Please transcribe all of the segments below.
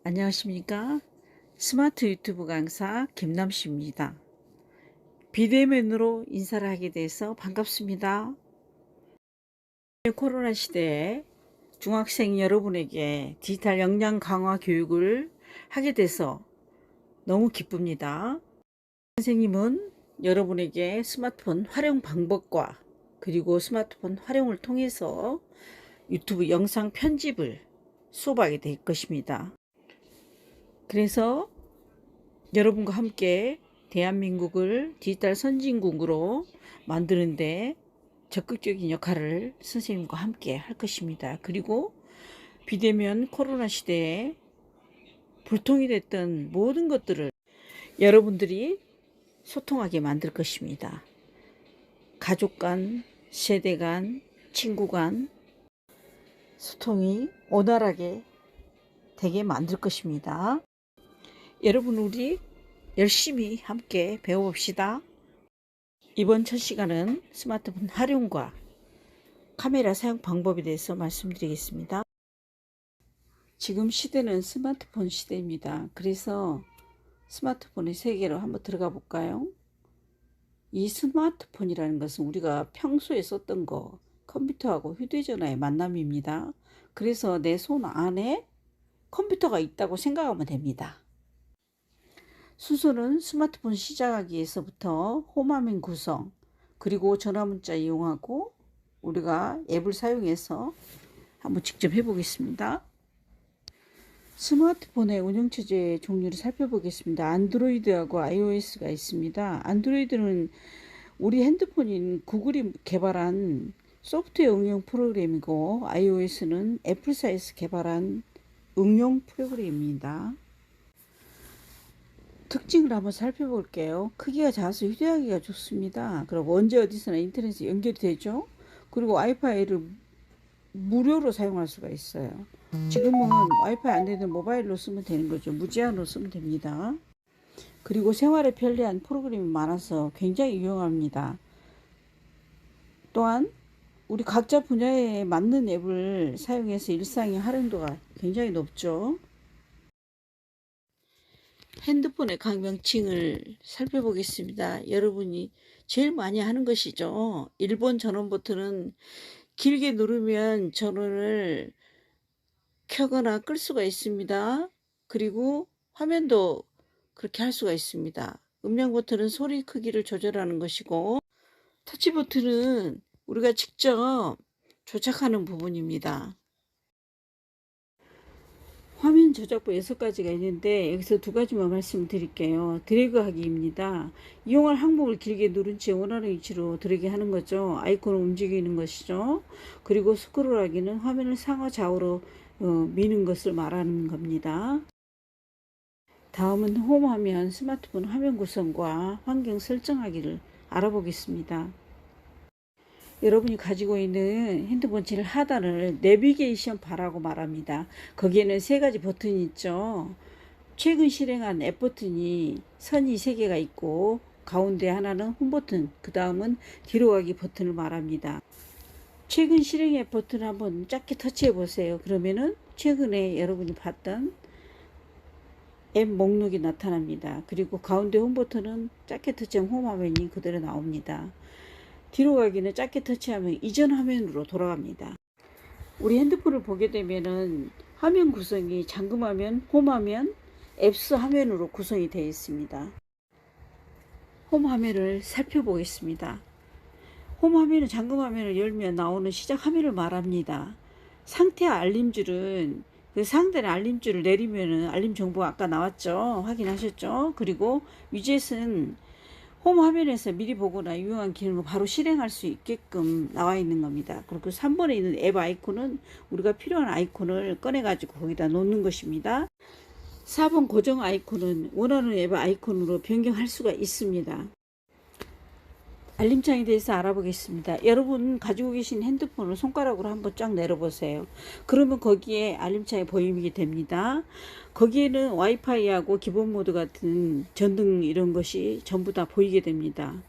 안녕하십니까? 스마트 유튜브 강사 김남씨입니다. 비대면으로 인사를 하게 돼서 반갑습니다. 코로나 시대에 중학생 여러분에게 디지털 역량 강화 교육을 하게 돼서 너무 기쁩니다. 선생님은 여러분에게 스마트폰 활용 방법과 그리고 스마트폰 활용을 통해서 유튜브 영상 편집을 수업하게 될 것입니다. 그래서 여러분과 함께 대한민국을 디지털 선진국으로 만드는데 적극적인 역할을 선생님과 함께 할 것입니다. 그리고 비대면 코로나 시대에 불통이 됐던 모든 것들을 여러분들이 소통하게 만들 것입니다. 가족 간, 세대 간, 친구 간 소통이 원활하게 되게 만들 것입니다. 여러분, 우리 열심히 함께 배워봅시다. 이번 첫 시간은 스마트폰 활용과 카메라 사용 방법에 대해서 말씀드리겠습니다. 지금 시대는 스마트폰 시대입니다. 그래서 스마트폰의 세계로 한번 들어가 볼까요? 이 스마트폰이라는 것은 우리가 평소에 썼던 거, 컴퓨터하고 휴대전화의 만남입니다. 그래서 내 손 안에 컴퓨터가 있다고 생각하면 됩니다. 순서는 스마트폰 시작하기에서부터 홈화면 구성, 그리고 전화문자 이용하고 우리가 앱을 사용해서 한번 직접 해보겠습니다. 스마트폰의 운영체제 종류를 살펴보겠습니다. 안드로이드하고 iOS가 있습니다. 안드로이드는 우리 핸드폰인 구글이 개발한 소프트웨어 응용 프로그램이고 iOS는 애플사에서 개발한 응용 프로그램입니다. 특징을 한번 살펴볼게요. 크기가 작아서 휴대하기가 좋습니다. 그리고 언제 어디서나 인터넷에 연결이 되죠. 그리고 와이파이를 무료로 사용할 수가 있어요. 지금은 와이파이 안 되는 모바일로 쓰면 되는 거죠. 무제한으로 쓰면 됩니다. 그리고 생활에 편리한 프로그램이 많아서 굉장히 유용합니다. 또한 우리 각자 분야에 맞는 앱을 사용해서 일상의 활용도가 굉장히 높죠. 핸드폰의 강명칭을 살펴보겠습니다. 여러분이 제일 많이 하는 것이죠. 1번 전원 버튼은 길게 누르면 전원을 켜거나 끌 수가 있습니다. 그리고 화면도 그렇게 할 수가 있습니다. 음량 버튼은 소리 크기를 조절하는 것이고, 터치 버튼은 우리가 직접 조작하는 부분입니다. 화면 조작법 6가지가 있는데 여기서 2가지만 말씀드릴게요. 드래그 하기입니다. 이용할 항목을 길게 누른 채 원하는 위치로 드래그 하는 거죠. 아이콘을 움직이는 것이죠. 그리고 스크롤 하기는 화면을 상하 좌우로 미는 것을 말하는 겁니다. 다음은 홈 화면, 스마트폰 화면 구성과 환경 설정하기를 알아보겠습니다. 여러분이 가지고 있는 핸드폰 제일 하단을 내비게이션 바라고 말합니다. 거기에는 3가지 버튼이 있죠. 최근 실행한 앱 버튼이 선이 3개가 있고 가운데 하나는 홈 버튼, 그 다음은 뒤로 가기 버튼을 말합니다. 최근 실행 앱 버튼을 한번 짧게 터치해 보세요. 그러면은 최근에 여러분이 봤던 앱 목록이 나타납니다. 그리고 가운데 홈 버튼은 짧게 터치하면 홈 화면이 그대로 나옵니다. 뒤로 가기는 짧게 터치하면 이전 화면으로 돌아갑니다. 우리 핸드폰을 보게 되면은 화면 구성이 잠금화면, 홈화면, 앱스 화면으로 구성이 되어 있습니다. 홈 화면을 살펴보겠습니다. 홈 화면은 잠금 화면을 열면 나오는 시작 화면을 말합니다. 상태 알림줄은 그 상단의 알림줄을 내리면은 알림 정보가 아까 나왔죠. 확인하셨죠? 그리고 위젯은 홈 화면에서 미리 보거나 유용한 기능을 바로 실행할 수 있게끔 나와 있는 겁니다. 그리고 3번에 있는 앱 아이콘은 우리가 필요한 아이콘을 꺼내 가지고 거기다 놓는 것입니다. 4번 고정 아이콘은 원하는 앱 아이콘으로 변경할 수가 있습니다. 알림창에 대해서 알아보겠습니다. 여러분 가지고 계신 핸드폰을 손가락으로 한번 쫙 내려보세요. 그러면 거기에 알림창이 보이게 됩니다. 거기에는 와이파이하고 기본 모드 같은 전등 이런 것이 전부 다 보이게 됩니다.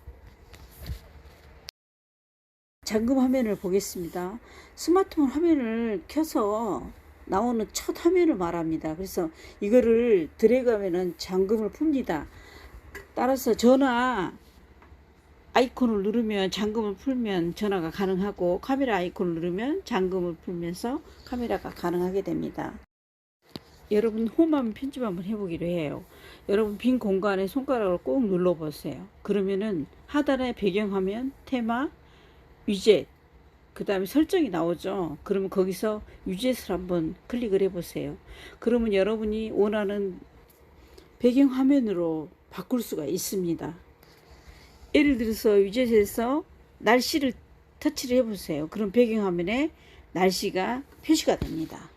잠금 화면을 보겠습니다. 스마트폰 화면을 켜서 나오는 첫 화면을 말합니다. 그래서 이거를 드래그하면은 잠금을 풉니다. 따라서 전화 아이콘을 누르면 잠금을 풀면 전화가 가능하고, 카메라 아이콘을 누르면 잠금을 풀면서 카메라가 가능하게 됩니다. 여러분 홈화면 편집 한번 해보기로 해요. 여러분 빈 공간에 손가락을 꼭 눌러보세요. 그러면은 하단에 배경화면, 테마, 위젯, 그 다음에 설정이 나오죠. 그러면 거기서 위젯을 한번 클릭을 해보세요. 그러면 여러분이 원하는 배경화면으로 바꿀 수가 있습니다. 예를 들어서 위젯에서 날씨를 터치를 해보세요. 그럼 배경화면에 날씨가 표시가 됩니다.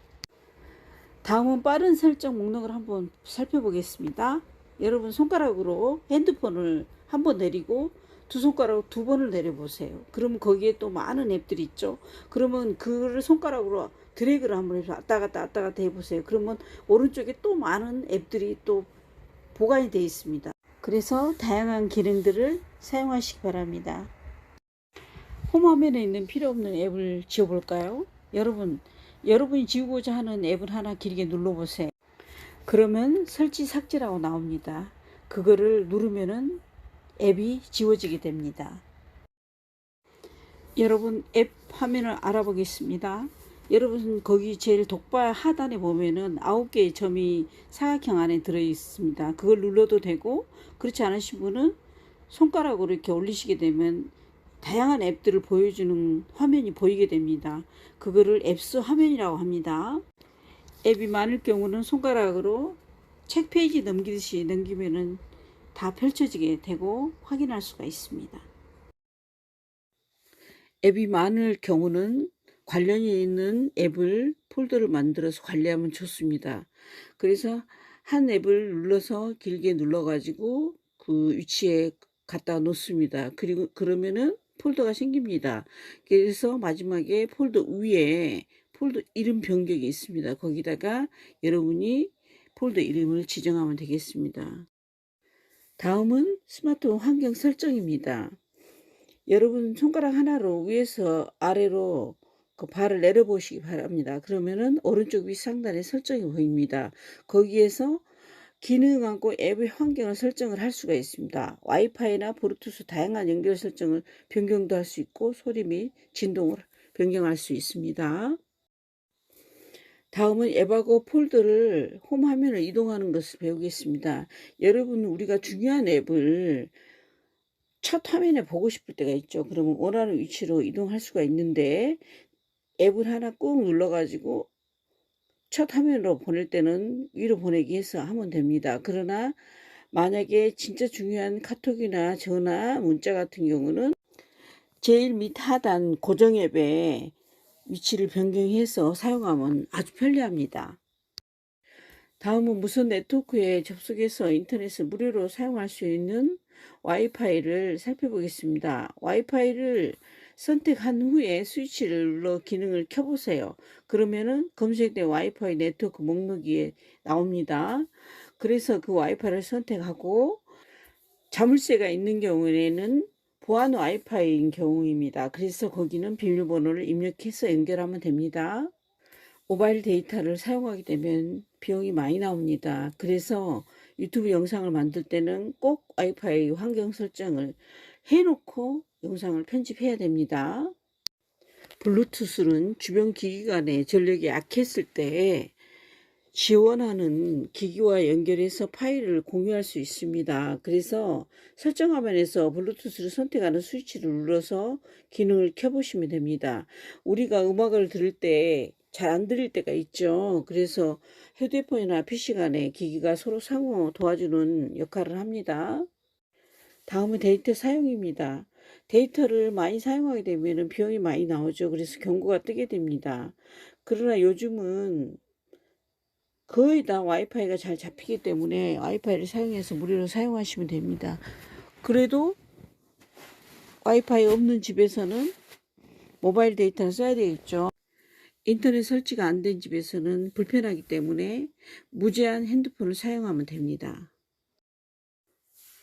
다음은 빠른 설정 목록을 한번 살펴보겠습니다. 여러분 손가락으로 핸드폰을 한번 내리고 두 손가락으로 두 번을 내려보세요. 그러면 거기에 또 많은 앱들이 있죠. 그러면 그를 손가락으로 드래그를 한번 해서 왔다 갔다 해보세요. 그러면 오른쪽에 또 많은 앱들이 또 보관이 되어 있습니다. 그래서 다양한 기능들을 사용하시기 바랍니다. 홈화면에 있는 필요 없는 앱을 지워볼까요? 여러분이 지우고자 하는 앱을 하나 길게 눌러보세요. 그러면 설치 삭제라고 나옵니다. 그거를 누르면은 앱이 지워지게 됩니다. 여러분 앱 화면을 알아보겠습니다. 여러분 거기 제일 독바 하단에 보면은 9개의 점이 사각형 안에 들어 있습니다. 그걸 눌러도 되고, 그렇지 않으신 분은 손가락으로 이렇게 올리시게 되면 다양한 앱들을 보여주는 화면이 보이게 됩니다. 그거를 앱스 화면이라고 합니다. 앱이 많을 경우는 손가락으로 책 페이지 넘기듯이 넘기면은 다 펼쳐지게 되고 확인할 수가 있습니다. 앱이 많을 경우는 관련이 있는 앱을 폴더를 만들어서 관리하면 좋습니다. 그래서 한 앱을 눌러서 길게 눌러가지고 그 위치에 갖다 놓습니다. 그리고 그러면은 폴더가 생깁니다. 그래서 마지막에 폴더 위에 폴더 이름 변경이 있습니다. 거기다가 여러분이 폴더 이름을 지정하면 되겠습니다. 다음은 스마트폰 환경 설정입니다. 여러분 손가락 하나로 위에서 아래로 그 발을 내려보시기 바랍니다. 그러면은 오른쪽 위 상단에 설정이 보입니다. 거기에서 기능 안고 앱의 환경을 설정을 할 수가 있습니다. 와이파이나 블루투스 다양한 연결 설정을 변경도 할 수 있고, 소리 및 진동을 변경할 수 있습니다. 다음은 앱하고 폴더를 홈 화면을 이동하는 것을 배우겠습니다. 여러분 우리가 중요한 앱을 첫 화면에 보고 싶을 때가 있죠. 그러면 원하는 위치로 이동할 수가 있는데, 앱을 하나 꾹 눌러가지고 첫 화면으로 보낼 때는 위로 보내기 해서 하면 됩니다. 그러나 만약에 진짜 중요한 카톡이나 전화, 문자 같은 경우는 제일 밑 하단 고정 앱에 위치를 변경해서 사용하면 아주 편리합니다. 다음은 무선 네트워크에 접속해서 인터넷을 무료로 사용할 수 있는 와이파이를 살펴보겠습니다. 와이파이를 선택한 후에 스위치를 눌러 기능을 켜보세요. 그러면은 검색된 와이파이 네트워크 목록이 나옵니다. 그래서 그 와이파이를 선택하고, 자물쇠가 있는 경우에는 보안 와이파이인 경우입니다. 그래서 거기는 비밀번호를 입력해서 연결하면 됩니다. 모바일 데이터를 사용하게 되면 비용이 많이 나옵니다. 그래서 유튜브 영상을 만들 때는 꼭 와이파이 환경 설정을 해놓고 영상을 편집해야 됩니다. 블루투스는 주변 기기 간의 전력이 약했을 때 지원하는 기기와 연결해서 파일을 공유할 수 있습니다. 그래서 설정 화면에서 블루투스를 선택하는 스위치를 눌러서 기능을 켜보시면 됩니다. 우리가 음악을 들을 때 잘 안 들릴 때가 있죠. 그래서 휴대폰이나 PC 간의 기기가 서로 상호 도와주는 역할을 합니다. 다음은 데이터 사용입니다. 데이터를 많이 사용하게 되면 비용이 많이 나오죠. 그래서 경고가 뜨게 됩니다. 그러나 요즘은 거의 다 와이파이가 잘 잡히기 때문에 와이파이를 사용해서 무료로 사용하시면 됩니다. 그래도 와이파이 없는 집에서는 모바일 데이터를 써야 되겠죠. 인터넷 설치가 안 된 집에서는 불편하기 때문에 무제한 핸드폰을 사용하면 됩니다.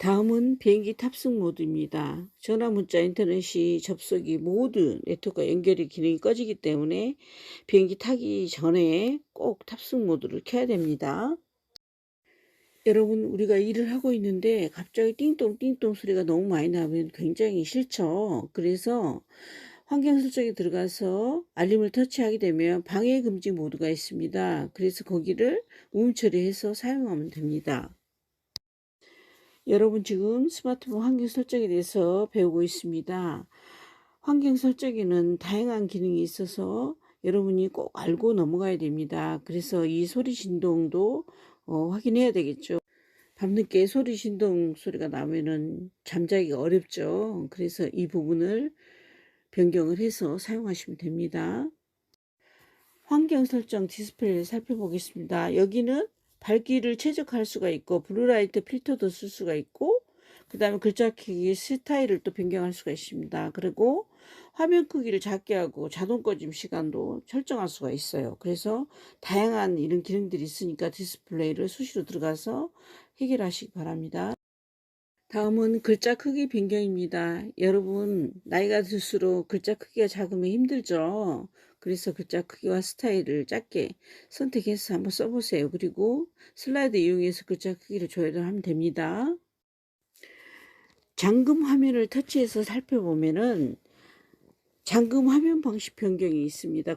다음은 비행기 탑승 모드입니다. 전화, 문자, 인터넷이 접속이 모두 네트워크가 연결이 기능이 꺼지기 때문에 비행기 타기 전에 꼭 탑승 모드를 켜야 됩니다. 여러분, 우리가 일을 하고 있는데 갑자기 띵동 띵동 소리가 너무 많이 나면 굉장히 싫죠. 그래서 환경 설정에 들어가서 알림을 터치하게 되면 방해 금지 모드가 있습니다. 그래서 거기를 우음 처리해서 사용하면 됩니다. 여러분, 지금 스마트폰 환경 설정에 대해서 배우고 있습니다. 환경 설정에는 다양한 기능이 있어서 여러분이 꼭 알고 넘어가야 됩니다. 그래서 이 소리 진동도 확인해야 되겠죠. 밤늦게 소리 진동 소리가 나면은 잠자기가 어렵죠. 그래서 이 부분을 변경을 해서 사용하시면 됩니다. 환경 설정 디스플레이를 살펴보겠습니다. 여기는 밝기를 최적화할 수가 있고 블루라이트 필터도 쓸 수가 있고 그 다음에 글자 크기 스타일을 또 변경할 수가 있습니다. 그리고 화면 크기를 작게 하고 자동 꺼짐 시간도 설정할 수가 있어요. 그래서 다양한 이런 기능들이 있으니까 디스플레이를 수시로 들어가서 해결하시기 바랍니다. 다음은 글자 크기 변경입니다. 여러분, 나이가 들수록 글자 크기가 작으면 힘들죠. 그래서 글자 크기와 스타일을 작게 선택해서 한번 써보세요. 그리고 슬라이드 이용해서 글자 크기를 조절하면 됩니다. 잠금 화면을 터치해서 살펴보면은 잠금 화면 방식 변경이 있습니다.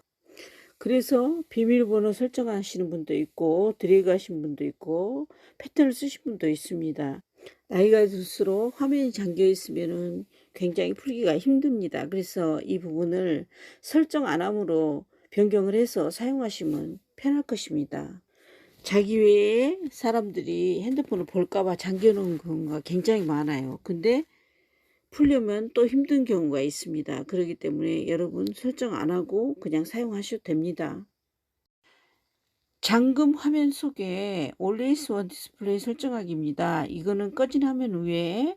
그래서 비밀번호 설정하시는 분도 있고 드래그 하신 분도 있고 패턴을 쓰신 분도 있습니다. 나이가 들수록 화면이 잠겨 있으면 굉장히 풀기가 힘듭니다. 그래서 이 부분을 설정 안 함으로 변경을 해서 사용하시면 편할 것입니다. 자기 외에 사람들이 핸드폰을 볼까봐 잠겨 놓은 경우가 굉장히 많아요. 근데 풀려면 또 힘든 경우가 있습니다. 그렇기 때문에 여러분 설정 안 하고 그냥 사용하셔도 됩니다. 잠금 화면 속에 Always On 디스플레이 설정하기입니다. 이거는 꺼진 화면 위에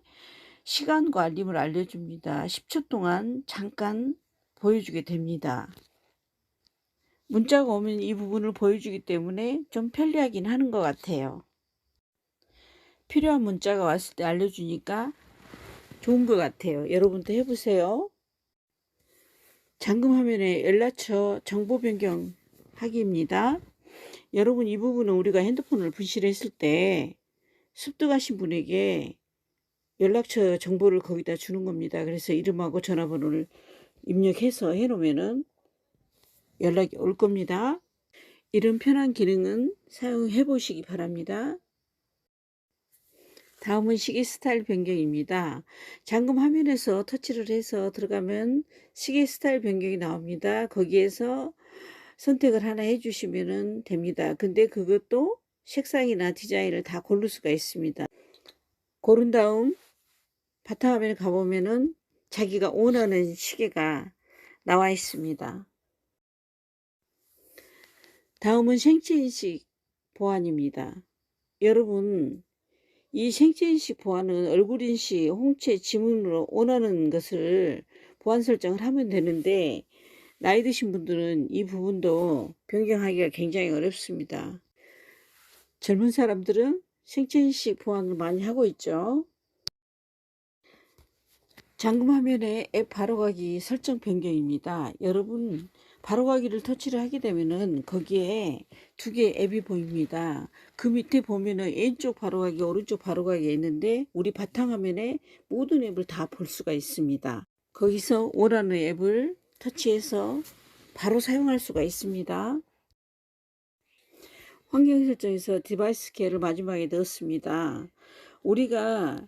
시간과 알림을 알려줍니다. 10초 동안 잠깐 보여주게 됩니다. 문자가 오면 이 부분을 보여주기 때문에 좀 편리하긴 하는 것 같아요. 필요한 문자가 왔을 때 알려주니까 좋은 것 같아요. 여러분도 해보세요. 잠금 화면에 연락처 정보 변경 하기입니다. 여러분, 이 부분은 우리가 핸드폰을 분실했을 때 습득하신 분에게 연락처 정보를 거기다 주는 겁니다. 그래서 이름하고 전화번호를 입력해서 해놓으면은 연락이 올 겁니다. 이런 편한 기능은 사용해 보시기 바랍니다. 다음은 시계 스타일 변경입니다. 잠금 화면에서 터치를 해서 들어가면 시계 스타일 변경이 나옵니다. 거기에서 선택을 하나 해주시면 됩니다. 근데 그것도 색상이나 디자인을 다 고를 수가 있습니다. 고른 다음 바탕화면에 가보면은 자기가 원하는 시계가 나와 있습니다. 다음은 생체인식 보안입니다. 여러분, 이 생체인식 보안은 얼굴인식, 홍채, 지문으로 원하는 것을 보안 설정을 하면 되는데 나이 드신 분들은 이 부분도 변경하기가 굉장히 어렵습니다. 젊은 사람들은 생체인식 보안을 많이 하고 있죠. 잠금 화면에 앱 바로가기 설정 변경입니다. 여러분, 바로가기를 터치를 하게 되면은 거기에 두 개의 앱이 보입니다. 그 밑에 보면은 왼쪽 바로가기, 오른쪽 바로가기가 있는데 우리 바탕화면에 모든 앱을 다 볼 수가 있습니다. 거기서 원하는 앱을 터치해서 바로 사용할 수가 있습니다. 환경 설정에서 디바이스 키를 마지막에 넣었습니다. 우리가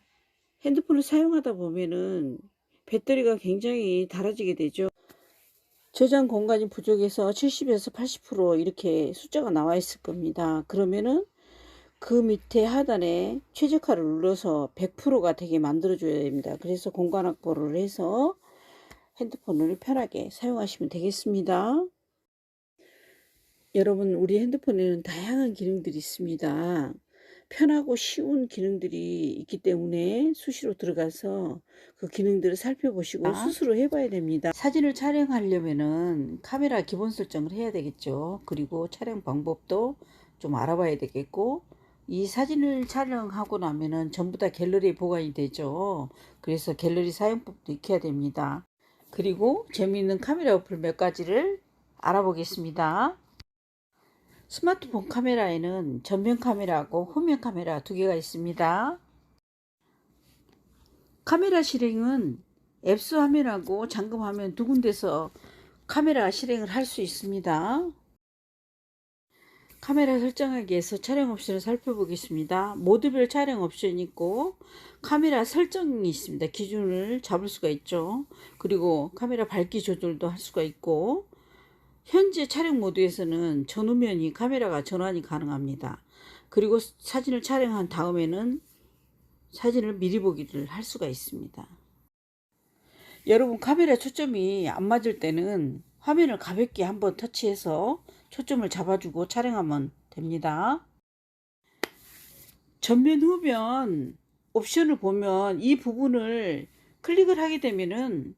핸드폰을 사용하다 보면은 배터리가 굉장히 닳아지게 되죠. 저장 공간이 부족해서 70에서 80% 이렇게 숫자가 나와 있을 겁니다. 그러면은 그 밑에 하단에 최적화를 눌러서 100%가 되게 만들어 줘야 됩니다. 그래서 공간 확보를 해서 핸드폰을 편하게 사용하시면 되겠습니다. 여러분, 우리 핸드폰에는 다양한 기능들이 있습니다. 편하고 쉬운 기능들이 있기 때문에 수시로 들어가서 그 기능들을 살펴보시고 스스로 해봐야 됩니다. 사진을 촬영하려면은 카메라 기본 설정을 해야 되겠죠. 그리고 촬영 방법도 좀 알아봐야 되겠고 이 사진을 촬영하고 나면은 전부 다 갤러리에 보관이 되죠. 그래서 갤러리 사용법도 익혀야 됩니다. 그리고 재미있는 카메라 어플 몇 가지를 알아보겠습니다. 스마트폰 카메라에는 전면 카메라하고 후면 카메라 두 개가 있습니다. 카메라 실행은 앱스 화면하고 잠금 화면 두 군데서 카메라 실행을 할 수 있습니다. 카메라 설정하기에서 촬영 옵션을 살펴보겠습니다. 모드별 촬영 옵션이 있고 카메라 설정이 있습니다. 기준을 잡을 수가 있죠. 그리고 카메라 밝기 조절도 할 수가 있고 현재 촬영 모드에서는 전후면이 카메라가 전환이 가능합니다. 그리고 사진을 촬영한 다음에는 사진을 미리 보기를 할 수가 있습니다. 여러분 카메라 초점이 안 맞을 때는 화면을 가볍게 한번 터치해서 초점을 잡아주고 촬영하면 됩니다. 전면 후면 옵션을 보면 이 부분을 클릭을 하게 되면은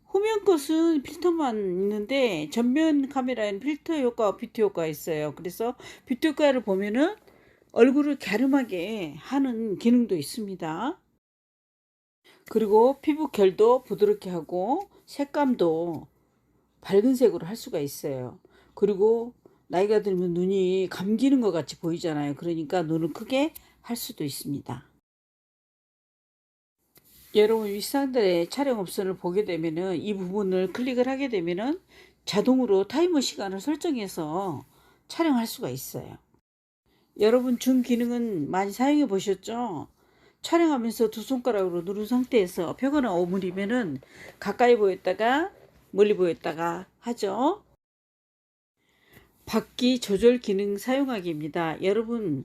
후면 것은 필터만 있는데 전면 카메라에는 필터 효과와 뷰티 효과가 있어요. 그래서 뷰티 효과를 보면은 얼굴을 갸름하게 하는 기능도 있습니다. 그리고 피부 결도 부드럽게 하고 색감도 밝은 색으로 할 수가 있어요. 그리고 나이가 들면 눈이 감기는 것 같이 보이잖아요. 그러니까 눈을 크게 할 수도 있습니다. 여러분 윗상단의 촬영 옵션을 보게 되면은 이 부분을 클릭을 하게 되면은 자동으로 타이머 시간을 설정해서 촬영할 수가 있어요. 여러분 줌 기능은 많이 사용해 보셨죠? 촬영하면서 두 손가락으로 누른 상태에서 펴거나 오므리면은 가까이 보였다가 멀리 보였다가 하죠. 바퀴 조절 기능 사용하기입니다. 여러분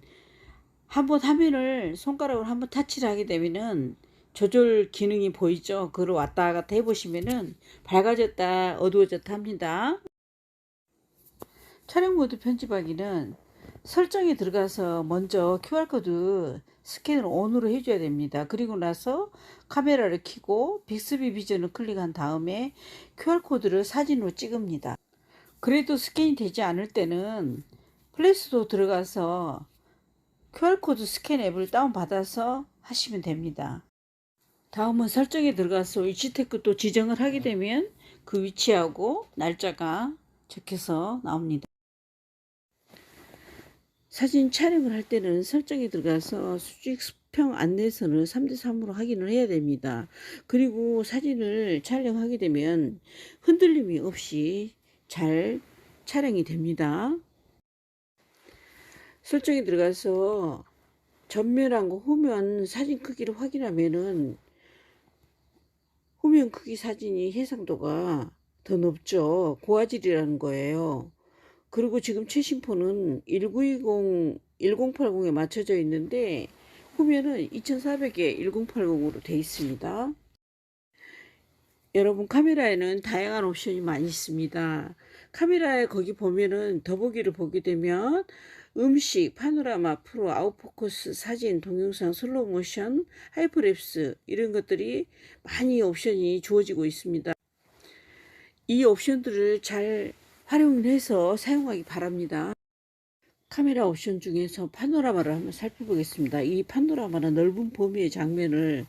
한번 화면을 손가락으로 한번 터치를 하게 되면은 조절 기능이 보이죠. 그걸 왔다 갔다 해보시면은 밝아졌다 어두워졌다 합니다. 촬영 모드 편집하기는 설정에 들어가서 먼저 QR코드 스캔을 ON으로 해줘야 됩니다. 그리고 나서 카메라를 켜고 빅스비 비전을 클릭한 다음에 QR코드를 사진으로 찍습니다. 그래도 스캔이 되지 않을 때는 플레이스토어 들어가서 QR코드 스캔 앱을 다운받아서 하시면 됩니다. 다음은 설정에 들어가서 위치 태그 또 지정을 하게 되면 그 위치하고 날짜가 적혀서 나옵니다. 사진 촬영을 할 때는 설정에 들어가서 수직 수평 안내선을 3:3으로 확인을 해야 됩니다. 그리고 사진을 촬영하게 되면 흔들림이 없이 잘 촬영이 됩니다. 설정에 들어가서 전면하고 후면 사진 크기를 확인하면은 후면 크기 사진이 해상도가 더 높죠. 고화질이라는 거예요. 그리고 지금 최신 폰은 1920, 1080에 맞춰져 있는데 후면은 2400에 1080으로 되어 있습니다. 여러분 카메라에는 다양한 옵션이 많이 있습니다. 카메라에 거기 보면은 더보기를 보게 되면 음식, 파노라마, 프로, 아웃포커스, 사진, 동영상, 슬로우 모션, 하이퍼랩스 이런 것들이 많이 옵션이 주어지고 있습니다. 이 옵션들을 잘 활용해서 사용하기 바랍니다. 카메라 옵션 중에서 파노라마를 한번 살펴보겠습니다. 이 파노라마는 넓은 범위의 장면을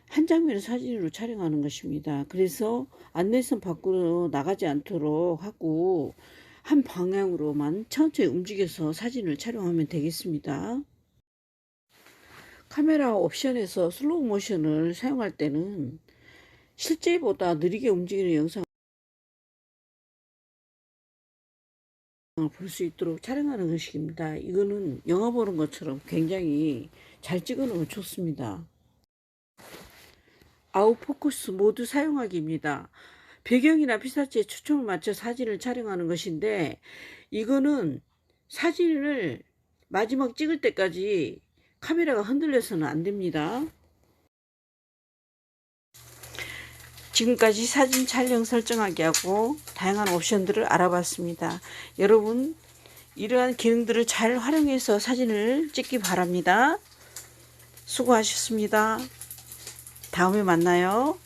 한 장면을 사진으로 촬영하는 것입니다. 그래서 안내선 밖으로 나가지 않도록 하고 한 방향으로만 천천히 움직여서 사진을 촬영하면 되겠습니다. 카메라 옵션에서 슬로우 모션을 사용할 때는 실제보다 느리게 움직이는 영상을 볼 수 있도록 촬영하는 것입니다. 이거는 영화 보는 것처럼 굉장히 잘 찍어 놓으면 좋습니다. 아웃포커스 모드 사용하기입니다. 배경이나 피사체에 초점을 맞춰 사진을 촬영하는 것인데 이거는 사진을 마지막 찍을 때까지 카메라가 흔들려서는 안 됩니다. 지금까지 사진 촬영 설정하기 하고 다양한 옵션들을 알아봤습니다. 여러분 이러한 기능들을 잘 활용해서 사진을 찍기 바랍니다. 수고하셨습니다. 다음에 만나요.